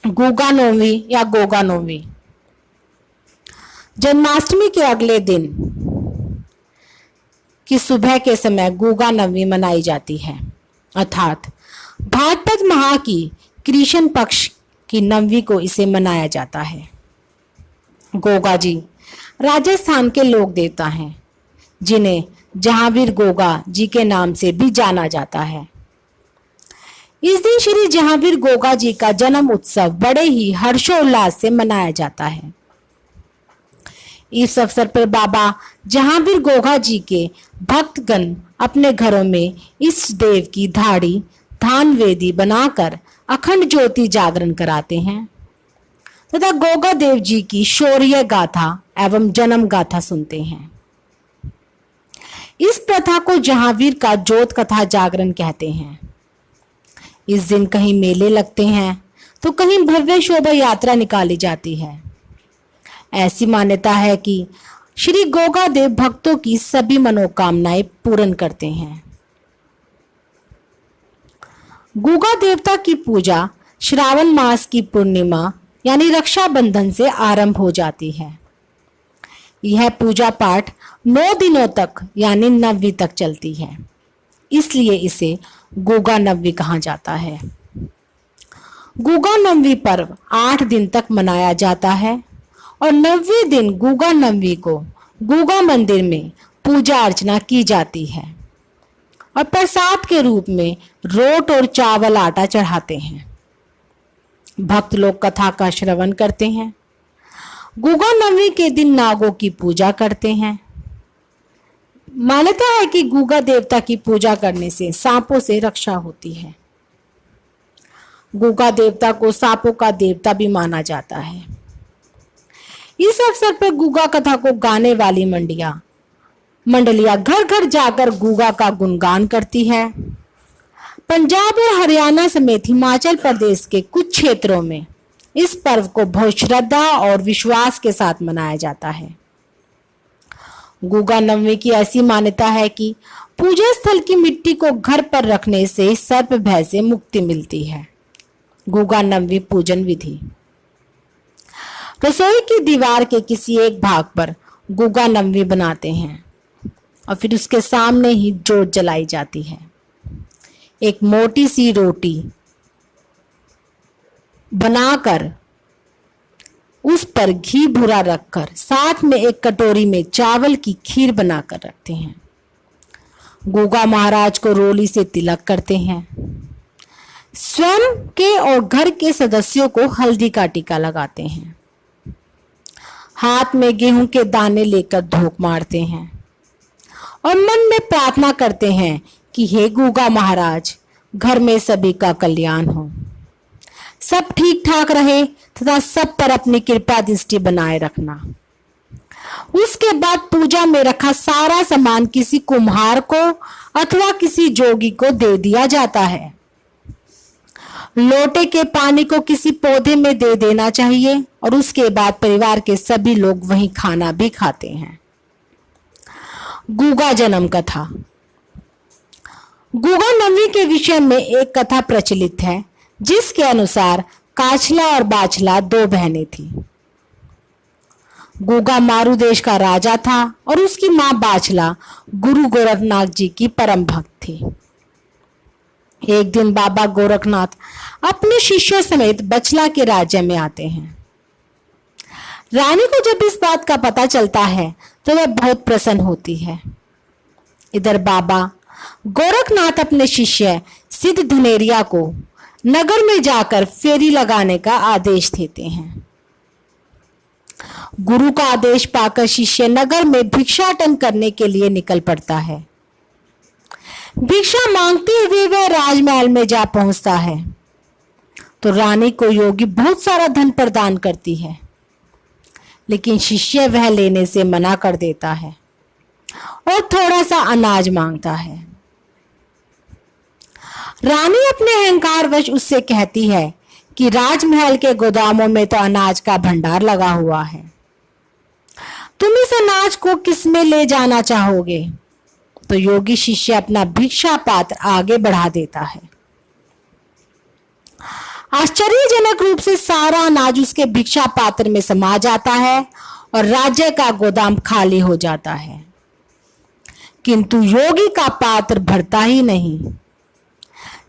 गुगा नवमी या गोगा नवमी। जन्माष्टमी के अगले दिन की सुबह के समय गुगा नवमी मनाई जाती है, अर्थात भाद्रपद माह की कृष्ण पक्ष की नवमी को इसे मनाया जाता है। गोगा जी राजस्थान के लोक देवता हैं, जिन्हें जहांवीर गोगा जी के नाम से भी जाना जाता है। इस दिन श्री जहांवीर गोगा जी का जन्म उत्सव बड़े ही हर्षोल्लास से मनाया जाता है। इस अवसर पर बाबा जहांवीर गोगा जी के भक्तगण अपने घरों में इष्ट देव की धाड़ी धान वेदी बनाकर अखंड ज्योति जागरण कराते हैं तथा गोगा देव जी की शौर्य गाथा एवं जन्म गाथा सुनते हैं। इस प्रथा को जहांवीर का जोत कथा जागरण कहते हैं। इस दिन कहीं मेले लगते हैं तो कहीं भव्य शोभा यात्रा निकाली जाती है। ऐसी मान्यता है कि श्री गोगा देव भक्तों की सभी मनोकामनाएं पूर्ण करते हैं। गोगा देवता की पूजा श्रावण मास की पूर्णिमा यानी रक्षाबंधन से आरंभ हो जाती है। यह पूजा पाठ 9 दिनों तक यानी नवमी तक चलती है, इसलिए इसे गोगा नवमी कहा जाता है। गोगा नवमी पर्व 8 दिन तक मनाया जाता है और 9वें दिन गोगा नवमी को गोगा मंदिर में पूजा अर्चना की जाती है और प्रसाद के रूप में रोट और चावल आटा चढ़ाते हैं। भक्त लोग कथा का श्रवण करते हैं। गोगा नवमी के दिन नागों की पूजा करते हैं। मान्यता है कि गुगा देवता की पूजा करने से सांपों से रक्षा होती है। गुगा देवता को सांपों का देवता भी माना जाता है। इस अवसर पर गुगा कथा को गाने वाली मंडलियां घर घर जाकर गुगा का गुणगान करती है। पंजाब और हरियाणा समेत हिमाचल प्रदेश के कुछ क्षेत्रों में इस पर्व को बहुत श्रद्धा और विश्वास के साथ मनाया जाता है। गुगा नवमी की ऐसी मान्यता है कि पूजा स्थल की मिट्टी को घर पर रखने से सर्प भय से मुक्ति मिलती है। गुगा नवमी पूजन विधि। रसोई की दीवार के किसी एक भाग पर गुगा नवमी बनाते हैं और फिर उसके सामने ही जोत जलाई जाती है। एक मोटी सी रोटी बनाकर उस पर घी भुरा रखकर साथ में एक कटोरी में चावल की खीर बनाकर रखते हैं। गोगा महाराज को रोली से तिलक करते हैं। स्वयं के और घर के सदस्यों को हल्दी का टीका लगाते हैं। हाथ में गेहूं के दाने लेकर धोख मारते हैं और मन में प्रार्थना करते हैं कि हे गोगा महाराज, घर में सभी का कल्याण हो, सब ठीक ठाक रहे तथा सब पर अपनी कृपा दृष्टि बनाए रखना। उसके बाद पूजा में रखा सारा सामान किसी कुम्हार को अथवा किसी जोगी को दे दिया जाता है। लोटे के पानी को किसी पौधे में दे देना चाहिए और उसके बाद परिवार के सभी लोग वहीं खाना भी खाते हैं। गुगा जन्म कथा। गुगा नवमी के विषय में एक कथा प्रचलित है, जिसके अनुसार काछला और बाछला 2 बहनें थीं। गुगा मारू देश का राजा था और उसकी मां बाछला गुरु गोरखनाथ जी की परम भक्त थी। एक दिन बाबा गोरखनाथ अपने शिष्यों समेत बछला के राज्य में आते हैं। रानी को जब इस बात का पता चलता है तो वह बहुत प्रसन्न होती है। इधर बाबा गोरखनाथ अपने शिष्य सिद्ध धनेरिया को नगर में जाकर फेरी लगाने का आदेश देते हैं। गुरु का आदेश पाकर शिष्य नगर में भिक्षाटन करने के लिए निकल पड़ता है। भिक्षा मांगते हुए वह राजमहल में जा पहुंचता है तो रानी को योगी बहुत सारा धन प्रदान करती है, लेकिन शिष्य वह लेने से मना कर देता है और थोड़ा सा अनाज मांगता है। रानी अपने अहंकारवश उससे कहती है कि राजमहल के गोदामों में तो अनाज का भंडार लगा हुआ है, तुम इस अनाज को किस में ले जाना चाहोगे? तो योगी शिष्य अपना भिक्षा पात्र आगे बढ़ा देता है। आश्चर्यजनक रूप से सारा अनाज उसके भिक्षा पात्र में समा जाता है और राज्य का गोदाम खाली हो जाता है, किंतु योगी का पात्र भरता ही नहीं।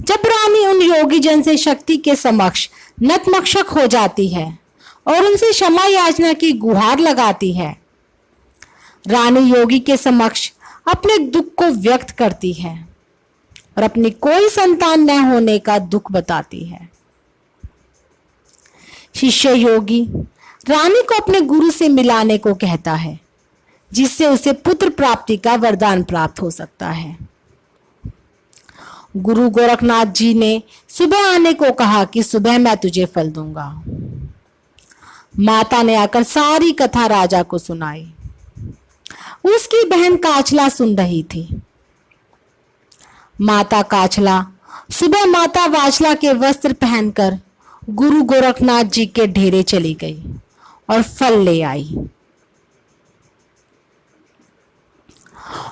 जब रानी उन योगी जन से शक्ति के समक्ष नतमस्तक हो जाती है और उनसे क्षमा याचना की गुहार लगाती है, रानी योगी के समक्ष अपने दुख को व्यक्त करती है और अपनी कोई संतान न होने का दुख बताती है। शिष्य योगी रानी को अपने गुरु से मिलाने को कहता है, जिससे उसे पुत्र प्राप्ति का वरदान प्राप्त हो सकता है। गुरु गोरखनाथ जी ने सुबह आने को कहा कि सुबह मैं तुझे फल दूंगा। माता ने आकर सारी कथा राजा को सुनाई। उसकी बहन काचला सुन रही थी। माता काचला सुबह माता वाचला के वस्त्र पहनकर गुरु गोरखनाथ जी के डेरे चली गई और फल ले आई।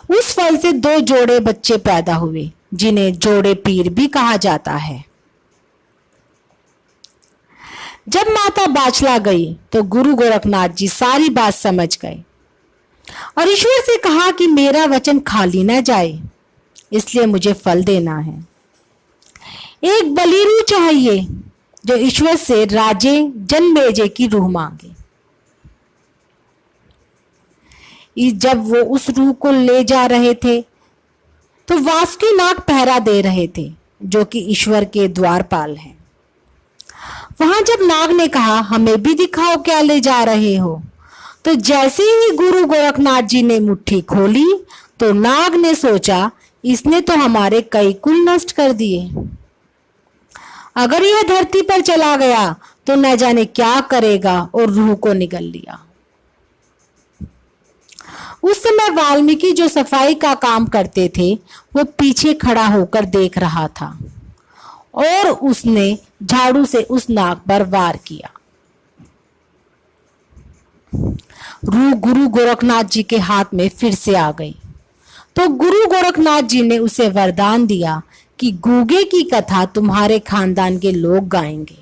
उस फल से 2 जोड़े बच्चे पैदा हुए, जिन्हें जोड़े पीर भी कहा जाता है। जब माता बाचला गई तो गुरु गोरखनाथ जी सारी बात समझ गए और ईश्वर से कहा कि मेरा वचन खाली न जाए, इसलिए मुझे फल देना है। एक बलिरू चाहिए जो ईश्वर से राजे जन्मेजय की रूह मांगे। जब वो उस रूह को ले जा रहे थे तो वासुकीनाग पहरा दे रहे थे, जो कि ईश्वर के द्वारपाल हैं। वहां जब नाग ने कहा हमें भी दिखाओ क्या ले जा रहे हो, तो जैसे ही गुरु गोरखनाथ जी ने मुट्ठी खोली तो नाग ने सोचा इसने तो हमारे कई कुल नष्ट कर दिए। अगर यह धरती पर चला गया तो न जाने क्या करेगा, और रूह को निगल लिया। उस समय वाल्मीकि जो सफाई का काम करते थे वो पीछे खड़ा होकर देख रहा था और उसने झाड़ू से उस नाग पर वार किया। रूह गुरु गोरखनाथ जी के हाथ में फिर से आ गई तो गुरु गोरखनाथ जी ने उसे वरदान दिया कि गूगे की कथा तुम्हारे खानदान के लोग गाएंगे।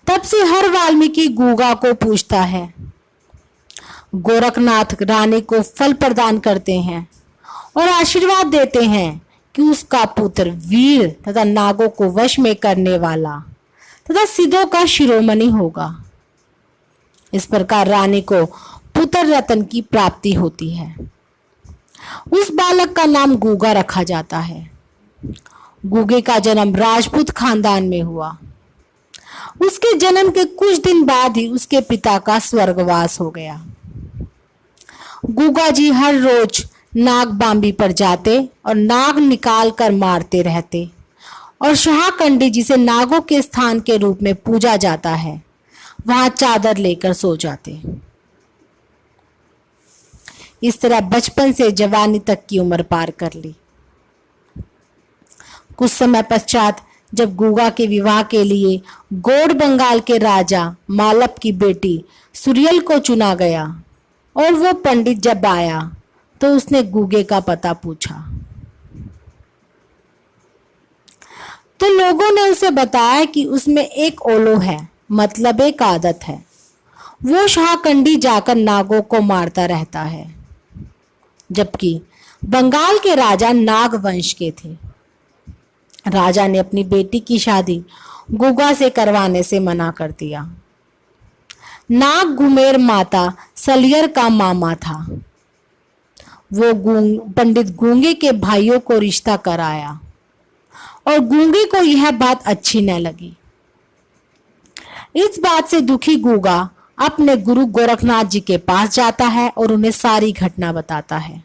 तब से हर वाल्मीकि गूगा को पूछता है। गोरखनाथ रानी को फल प्रदान करते हैं और आशीर्वाद देते हैं कि उसका पुत्र वीर तथा नागों को वश में करने वाला तथा सिद्धों का शिरोमणि होगा। इस प्रकार रानी को पुत्र रत्न की प्राप्ति होती है। उस बालक का नाम गूगा रखा जाता है। गूगे का जन्म राजपूत खानदान में हुआ। उसके जन्म के कुछ दिन बाद ही उसके पिता का स्वर्गवास हो गया। गूगा जी हर रोज नाग बांबी पर जाते और नाग निकाल कर मारते रहते और शाहकंडी जिसे नागों के स्थान के रूप में पूजा जाता है वहां चादर लेकर सो जाते। इस तरह बचपन से जवानी तक की उम्र पार कर ली। कुछ समय पश्चात जब गूगा के विवाह के लिए गोड़ बंगाल के राजा मालप की बेटी सुरियल को चुना गया और वो पंडित जब आया तो उसने गूगे का पता पूछा तो लोगों ने उसे बताया कि उसमें एक ओलो है, मतलब एक आदत है। वो शाहकंडी जाकर नागों को मारता रहता है, जबकि बंगाल के राजा नाग वंश के थे। राजा ने अपनी बेटी की शादी गूगा से करवाने से मना कर दिया। नाग घुमेर माता सलियर का मामा था। वो पंडित गूंगे के भाइयों को रिश्ता कराया और गूंगे को यह बात अच्छी न लगी। इस बात से दुखी गूगा अपने गुरु गोरखनाथ जी के पास जाता है और उन्हें सारी घटना बताता है।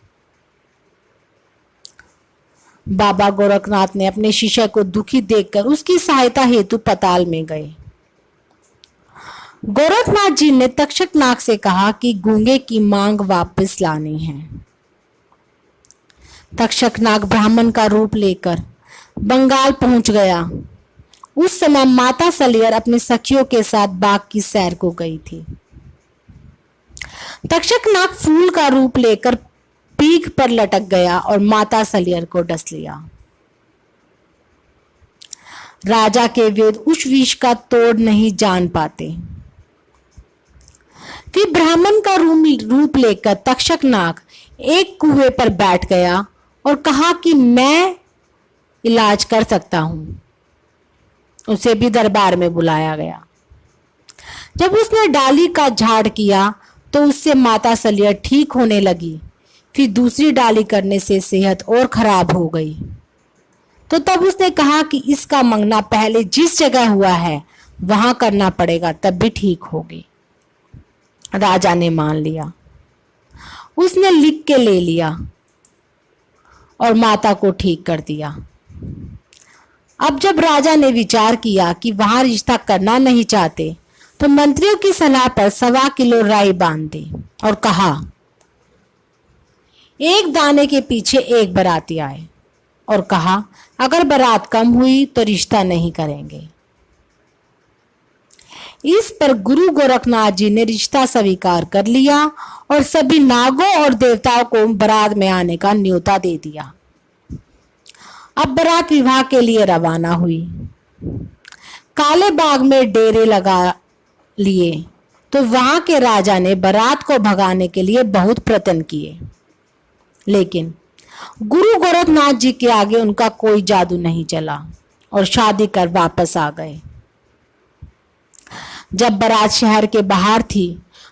बाबा गोरखनाथ ने अपने शिष्य को दुखी देखकर उसकी सहायता हेतु पताल में गए। गोरखनाथ जी ने तक्षक नाग से कहा कि गूंगे की मांग वापस लानी है। तक्षक नाग ब्राह्मण का रूप लेकर बंगाल पहुंच गया। उस समय माता सलियर अपने सखियों के साथ बाग की सैर को गई थी। तक्षक नाग फूल का रूप लेकर पीठ पर लटक गया और माता सलियर को डस लिया। राजा के वेद उस विष का तोड़ नहीं जान पाते। फिर ब्राह्मण का रूप लेकर तक्षक नाग एक कुएं पर बैठ गया और कहा कि मैं इलाज कर सकता हूं। उसे भी दरबार में बुलाया गया। जब उसने डाली का झाड़ किया तो उससे माता सलिया ठीक होने लगी। फिर दूसरी डाली करने से सेहत और खराब हो गई। तो तब उसने कहा कि इसका मंगना पहले जिस जगह हुआ है वहां करना पड़ेगा, तब भी ठीक होगी। राजा ने मान लिया। उसने लिख के ले लिया और माता को ठीक कर दिया। अब जब राजा ने विचार किया कि वहां रिश्ता करना नहीं चाहते, तो मंत्रियों की सलाह पर 1.25 किलो राई बांध दी और कहा, एक दाने के पीछे एक बाराती आए, और कहा अगर बारात कम हुई तो रिश्ता नहीं करेंगे। इस पर गुरु गोरखनाथ जी ने रिश्ता स्वीकार कर लिया और सभी नागों और देवताओं को बारात में आने का न्योता दे दिया। अब बारात विवाह के लिए रवाना हुई। काले बाग में डेरे लगा लिए तो वहां के राजा ने बारात को भगाने के लिए बहुत प्रयत्न किए, लेकिन गुरु गोरखनाथ जी के आगे उनका कोई जादू नहीं चला और शादी कर वापस आ गए। जब बारात शहर के बाहर थी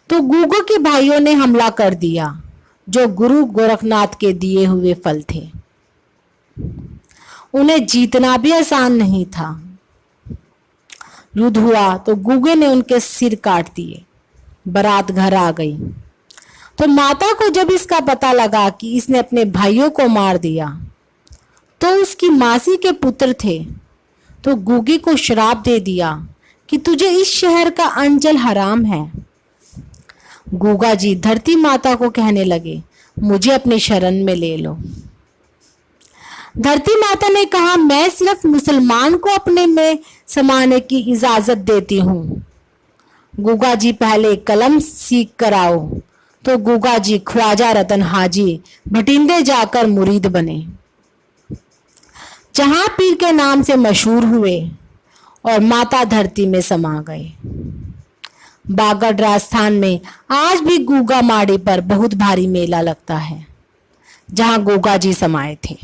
तो गूगो के भाइयों ने हमला कर दिया, जो गुरु गोरखनाथ के दिए हुए फल थे। उन्हें जीतना भी आसान नहीं था। युद्ध हुआ तो गूगे ने उनके सिर काट दिए। बारात घर आ गई तो माता को जब इसका पता लगा कि इसने अपने भाइयों को मार दिया, तो उसकी मासी के पुत्र थे, तो गूगी को श्राप दे दिया कि तुझे इस शहर का अंजल हराम है। गूगा जी धरती माता को कहने लगे, मुझे अपनी शरण में ले लो। धरती माता ने कहा, मैं सिर्फ मुसलमान को अपने में समाने की इजाजत देती हूँ। गूगा जी पहले कलम सीख कर आओ। तो गूगा जी ख्वाजा रतन हाजी भटिंडे जाकर मुरीद बने, जहां पीर के नाम से मशहूर हुए और माता धरती में समा गए। बागड़ राजस्थान में आज भी गूगा माड़ी पर बहुत भारी मेला लगता है, जहां गूगा जी समाये थे।